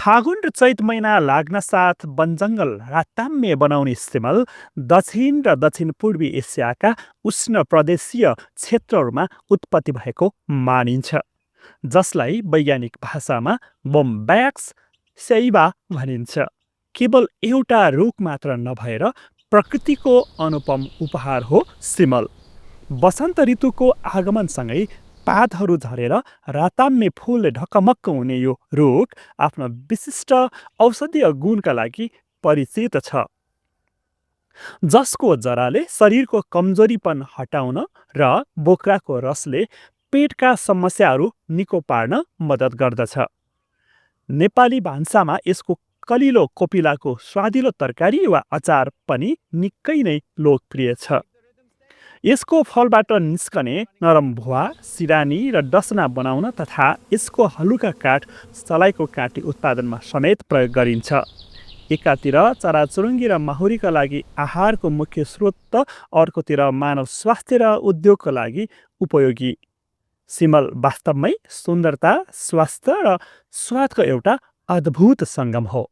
फागुन र चैत महिना लाग्न साथ वनजङ्गल राताम्य बनाउने सिमल दक्षिण र दक्षिण पूर्वी एसियाका उष्ण प्रदेशीय क्षेत्रहरूमा उत्पत्ति भएको मानिन्छ, जसलाई वैज्ञानिक भाषामा बोम्ब्याक्स सैवा भनिन्छ। केवल एउटा रुख मात्र नभएर प्रकृतिको अनुपम उपहार हो सिमल। वसन्त ऋतुको आगमनसँगै पातहरू झरेर राताम्य फूलले ढकमक्क हुने यो रुख आफ्नो विशिष्ट औषधीय गुणका लागि परिचित छ, जसको जराले शरीरको कमजोरीपन हटाउन र बोक्राको रसले पेटका समस्याहरू निको पार्न मद्दत गर्दछ। नेपाली भान्सामा यसको कलिलो कोपिलाको स्वादिलो तरकारी वा अचार पनि निकै नै लोकप्रिय छ। यसको फलबाट निस्कने नरम भुवा, सिरानी र डसना बनाउन तथा यसको हलुका काठ सलाइको काटी उत्पादनमा समेत प्रयोग गरिन्छ। एकातिर चराचुरुङ्गी र माहुरीका लागि आहारको मुख्य स्रोत त अर्कोतिर मानव स्वास्थ्य र उद्योगका लागि उपयोगी। सिमल वास्तवमै सुन्दरता, स्वास्थ्य र स्वादको एउटा अद्भुत सङ्गम हो।